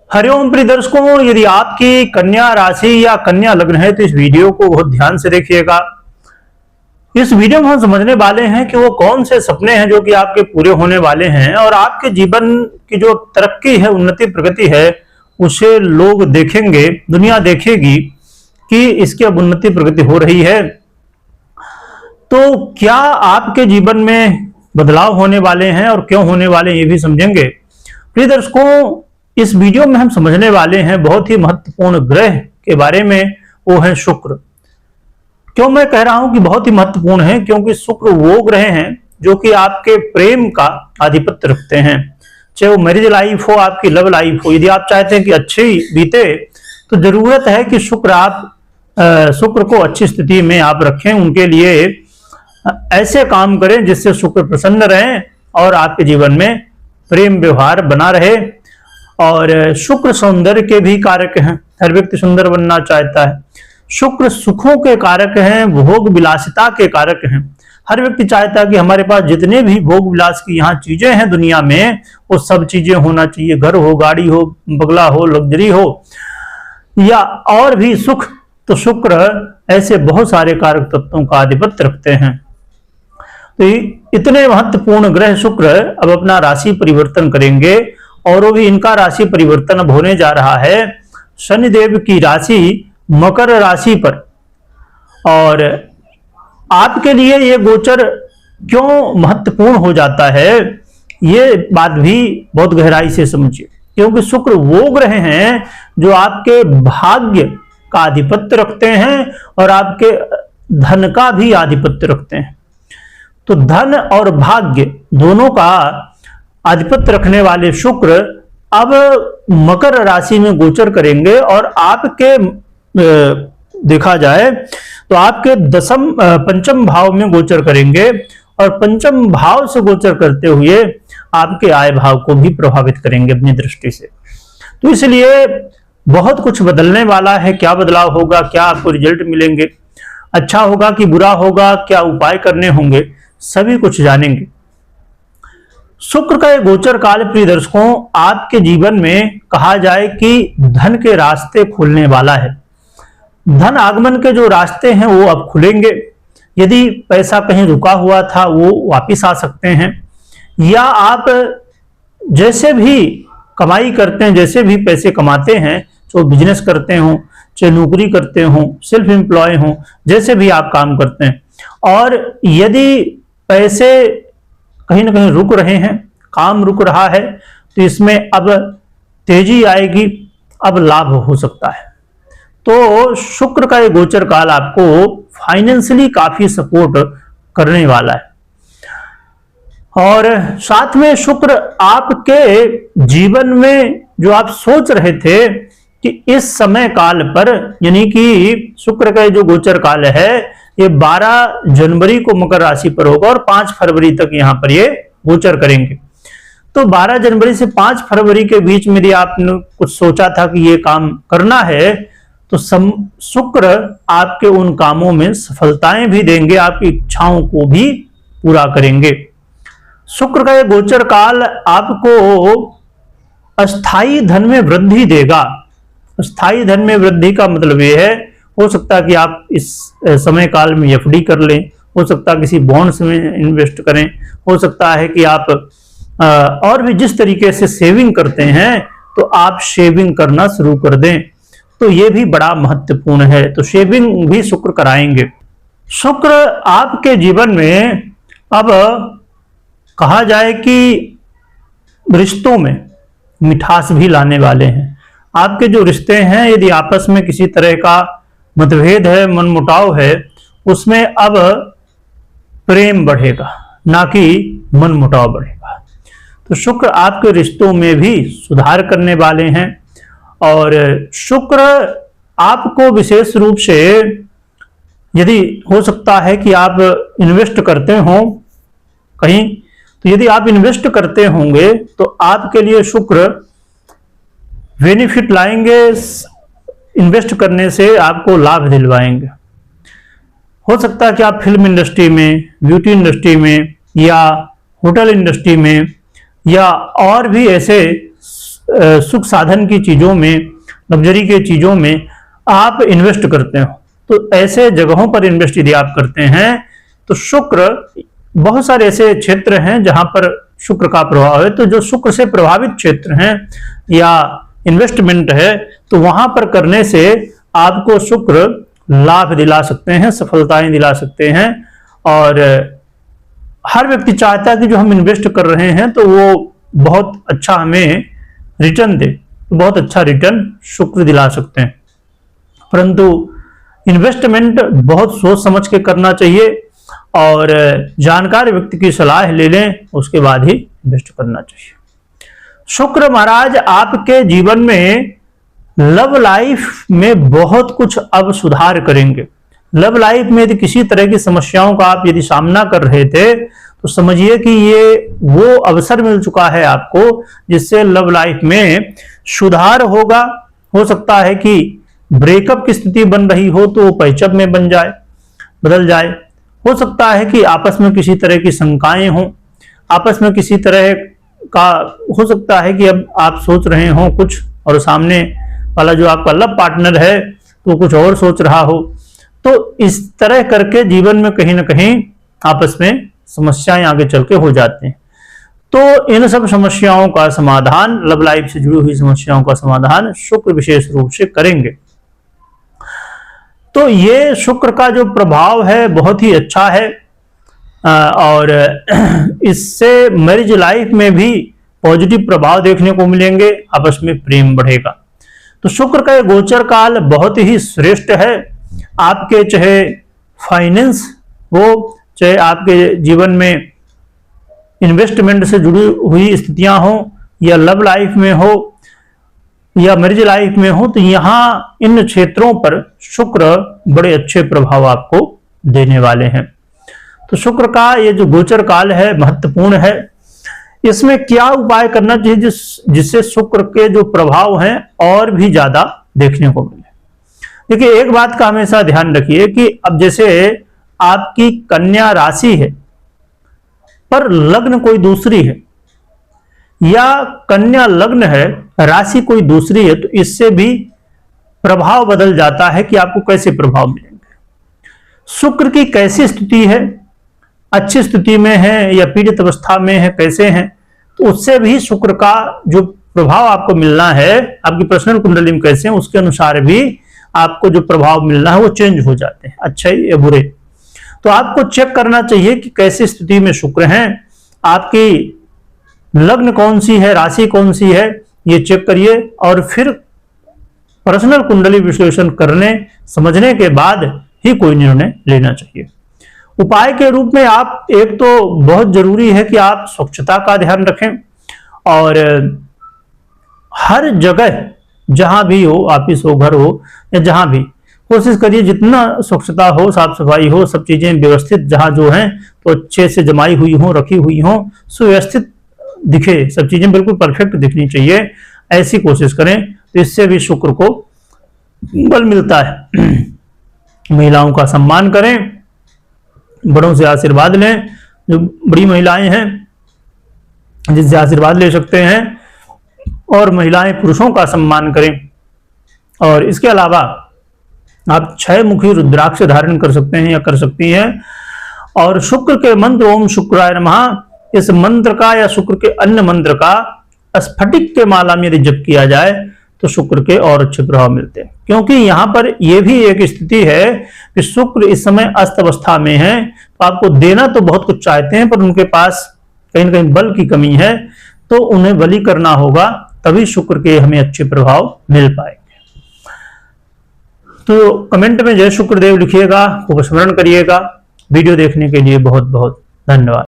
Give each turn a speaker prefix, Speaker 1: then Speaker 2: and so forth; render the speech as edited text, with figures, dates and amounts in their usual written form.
Speaker 1: हरिओम प्रिय दर्शकों, यदि आपकी कन्या राशि या कन्या लग्न है तो इस वीडियो को बहुत ध्यान से देखिएगा। इस वीडियो में हम समझने वाले हैं कि वो कौन से सपने हैं जो कि आपके पूरे होने वाले हैं और आपके जीवन की जो तरक्की है, उन्नति प्रगति है, उसे लोग देखेंगे, दुनिया देखेगी कि इसकी अब उन्नति प्रगति हो रही है। तो क्या आपके जीवन में बदलाव होने वाले हैं और क्यों होने वाले हैं ये भी समझेंगे। प्रिय दर्शकों, इस वीडियो में हम समझने वाले हैं बहुत ही महत्वपूर्ण ग्रह के बारे में, वो है शुक्र। क्यों मैं कह रहा हूं कि बहुत ही महत्वपूर्ण है, क्योंकि शुक्र वो ग्रह हैं जो कि आपके प्रेम का आधिपत्य रखते हैं। चाहे वो मैरिज लाइफ हो, आपकी लव लाइफ हो, यदि आप चाहते हैं कि अच्छी बीते तो जरूरत है कि शुक्र को अच्छी स्थिति में आप रखें, उनके लिए ऐसे काम करें जिससे शुक्र प्रसन्न रहें और आपके जीवन में प्रेम व्यवहार बना रहे। और शुक्र सौंदर्य के भी कारक हैं, हर व्यक्ति सुंदर बनना चाहता है। शुक्र सुखों के कारक हैं, भोग विलासिता के कारक हैं। हर व्यक्ति चाहता है कि हमारे पास जितने भी भोग विलास की यहाँ चीजें हैं दुनिया में, वो सब चीजें होना चाहिए। घर हो, गाड़ी हो, बंगला हो, लग्जरी हो या और भी सुख। तो शुक्र ऐसे बहुत सारे कारक तत्वों का आधिपत्य रखते हैं। तो इतने महत्वपूर्ण ग्रह शुक्र अब अपना राशि परिवर्तन करेंगे और वो भी इनका राशि परिवर्तन अब होने जा रहा है शनिदेव की राशि मकर राशि पर। और आपके लिए ये गोचर क्यों महत्वपूर्ण हो जाता है, ये बात भी बहुत गहराई से समझिए। क्योंकि शुक्र वो ग्रह हैं जो आपके भाग्य का आधिपत्य रखते हैं और आपके धन का भी आधिपत्य रखते हैं। तो धन और भाग्य दोनों का आधिपत्य रखने वाले शुक्र अब मकर राशि में गोचर करेंगे और आपके देखा जाए तो आपके पंचम भाव में गोचर करेंगे और पंचम भाव से गोचर करते हुए आपके आय भाव को भी प्रभावित करेंगे अपनी दृष्टि से। तो इसलिए बहुत कुछ बदलने वाला है। क्या बदलाव होगा, क्या आपको रिजल्ट मिलेंगे, अच्छा होगा कि बुरा होगा, क्या उपाय करने होंगे, सभी कुछ जानेंगे। शुक्र का एक गोचर काल प्रिय दर्शकों आपके जीवन में कहा जाए कि धन के रास्ते खुलने वाला है। धन आगमन के जो रास्ते हैं वो अब खुलेंगे। यदि पैसा कहीं रुका हुआ था वो वापिस आ सकते हैं, या आप जैसे भी कमाई करते हैं, जैसे भी पैसे कमाते हैं, जो बिजनेस करते हो, चाहे नौकरी करते हो, सेल्फ एम्प्लॉय हो, जैसे भी आप काम करते हैं, और यदि पैसे कहीं ना कहीं रुक रहे हैं, काम रुक रहा है, तो इसमें अब तेजी आएगी, अब लाभ हो सकता है। तो शुक्र का ये गोचर काल आपको फाइनेंशियली काफी सपोर्ट करने वाला है। और साथ में शुक्र आपके जीवन में जो आप सोच रहे थे कि इस समय काल पर, यानी कि शुक्र का जो गोचर काल है ये 12 जनवरी को मकर राशि पर होगा और 5 फरवरी तक यहां पर ये गोचर करेंगे। तो 12 जनवरी से 5 फरवरी के बीच में यदि आपने कुछ सोचा था कि ये काम करना है तो शुक्र आपके उन कामों में सफलताएं भी देंगे, आपकी इच्छाओं को भी पूरा करेंगे। शुक्र का ये गोचर काल आपको अस्थाई धन में वृद्धि देगा। अस्थाई धन में वृद्धि का मतलब ये है, हो सकता है कि आप इस समय काल में एफडी कर लें, हो सकता है किसी बॉन्ड्स में इन्वेस्ट करें, हो सकता है कि आप और भी जिस तरीके से सेविंग करते हैं तो आप शेविंग करना शुरू कर दें। तो ये भी बड़ा महत्वपूर्ण है। तो शेविंग भी शुक्र कराएंगे। शुक्र आपके जीवन में अब कहा जाए कि रिश्तों में मिठास भी लाने वाले हैं। आपके जो रिश्ते हैं, यदि आपस में किसी तरह का मतभेद है, मनमुटाव है, उसमें अब प्रेम बढ़ेगा, ना कि मनमुटाव बढ़ेगा। तो शुक्र आपके रिश्तों में भी सुधार करने वाले हैं। और शुक्र आपको विशेष रूप से, यदि हो सकता है कि आप इन्वेस्ट करते हो कहीं, तो यदि आप इन्वेस्ट करते होंगे तो आपके लिए शुक्र बेनिफिट लाएंगे, इन्वेस्ट करने से आपको लाभ दिलवाएंगे। हो सकता है कि आप फिल्म इंडस्ट्री में, ब्यूटी इंडस्ट्री में, या होटल इंडस्ट्री में, या और भी ऐसे सुख साधन की चीजों में, लग्जरी के चीजों में आप इन्वेस्ट करते हो, तो ऐसे जगहों पर इन्वेस्ट यदि आप करते हैं तो शुक्र, बहुत सारे ऐसे क्षेत्र हैं जहां पर शुक्र का प्रभाव है, तो जो शुक्र से प्रभावित क्षेत्र हैं या इन्वेस्टमेंट है, तो वहां पर करने से आपको शुक्र लाभ दिला सकते हैं, सफलताएं दिला सकते हैं। और हर व्यक्ति चाहता है कि जो हम इन्वेस्ट कर रहे हैं तो वो बहुत अच्छा हमें रिटर्न दे, तो बहुत अच्छा रिटर्न शुक्र दिला सकते हैं। परंतु इन्वेस्टमेंट बहुत सोच समझ के करना चाहिए और जानकार व्यक्ति की सलाह ले लें, उसके बाद ही इन्वेस्ट करना चाहिए। शुक्र महाराज आपके जीवन में लव लाइफ में बहुत कुछ अब सुधार करेंगे। लव लाइफ में यदि किसी तरह की समस्याओं का आप यदि सामना कर रहे थे तो समझिए कि ये वो अवसर मिल चुका है आपको जिससे लव लाइफ में सुधार होगा। हो सकता है कि ब्रेकअप की स्थिति बन रही हो तो वो पैचअप में बदल जाए। हो सकता है कि आपस में किसी तरह की शंकाएं हों, आपस में किसी तरह का हो सकता है कि अब आप सोच रहे हो कुछ और सामने वाला जो आपका लव पार्टनर है तो कुछ और सोच रहा हो। तो इस तरह करके जीवन में कहीं ना कहीं आपस में समस्याएं आगे चल के हो जाते हैं। तो इन सब समस्याओं का समाधान, लव लाइफ से जुड़ी हुई समस्याओं का समाधान शुक्र विशेष रूप से करेंगे। तो ये शुक्र का जो प्रभाव है बहुत ही अच्छा है और इससे मैरिज लाइफ में भी पॉजिटिव प्रभाव देखने को मिलेंगे, आपस में प्रेम बढ़ेगा। तो शुक्र का ये गोचर काल बहुत ही श्रेष्ठ है। आपके चाहे फाइनेंस हो, चाहे आपके जीवन में इन्वेस्टमेंट से जुड़ी हुई स्थितियां हो, या लव लाइफ में हो या मैरिज लाइफ में हो, तो यहाँ इन क्षेत्रों पर शुक्र बड़े अच्छे प्रभाव आपको देने वाले हैं। तो शुक्र का ये जो गोचर काल है महत्वपूर्ण है। इसमें क्या उपाय करना चाहिए जिससे शुक्र के जो प्रभाव हैं और भी ज्यादा देखने को मिले। देखिए, एक बात का हमेशा ध्यान रखिए कि अब जैसे आपकी कन्या राशि है पर लग्न कोई दूसरी है, या कन्या लग्न है राशि कोई दूसरी है, तो इससे भी प्रभाव बदल जाता है कि आपको कैसे प्रभाव मिलेंगे। शुक्र की कैसी स्थिति है, अच्छी स्थिति में है या पीड़ित अवस्था में है, कैसे हैं, तो उससे भी शुक्र का जो प्रभाव आपको मिलना है, आपकी पर्सनल कुंडली में कैसे हैं, उसके अनुसार भी आपको जो प्रभाव मिलना है वो चेंज हो जाते हैं, अच्छे या बुरे। तो आपको चेक करना चाहिए कि कैसी स्थिति में शुक्र हैं, आपकी लग्न कौन सी है, राशि कौन सी है, ये चेक करिए और फिर पर्सनल कुंडली विश्लेषण करने समझने के बाद ही कोई निर्णय लेना चाहिए। उपाय के रूप में आप, एक तो बहुत जरूरी है कि आप स्वच्छता का ध्यान रखें और हर जगह जहां भी हो, ऑफिस हो, घर हो या जहां भी, कोशिश करिए जितना स्वच्छता हो, साफ सफाई हो, सब चीजें व्यवस्थित जहां जो हैं तो अच्छे से जमाई हुई हो, रखी हुई हो, सुव्यवस्थित दिखे, सब चीजें बिल्कुल परफेक्ट दिखनी चाहिए, ऐसी कोशिश करें। तो इससे भी शुक्र को बल मिलता है। महिलाओं का सम्मान करें, बड़ों से आशीर्वाद लें, जो बड़ी महिलाएं हैं जिनसे आशीर्वाद ले सकते हैं, और महिलाएं पुरुषों का सम्मान करें। और इसके अलावा आप 6 मुखी रुद्राक्ष धारण कर सकते हैं या कर सकती हैं। और शुक्र के मंत्र ओम शुक्राय नमः, इस मंत्र का या शुक्र के अन्य मंत्र का स्फटिक के माला में यदि जप किया जाए तो शुक्र के और अच्छे प्रभाव मिलते हैं। क्योंकि यहां पर यह भी एक स्थिति है कि शुक्र इस समय अस्त अवस्था में है, तो आपको देना तो बहुत कुछ चाहते हैं पर उनके पास कहीं ना कहीं बल की कमी है, तो उन्हें बली करना होगा, तभी शुक्र के हमें अच्छे प्रभाव मिल पाएंगे। तो कमेंट में जय शुक्रदेव लिखिएगा, खूब स्मरण करिएगा। वीडियो देखने के लिए बहुत बहुत धन्यवाद।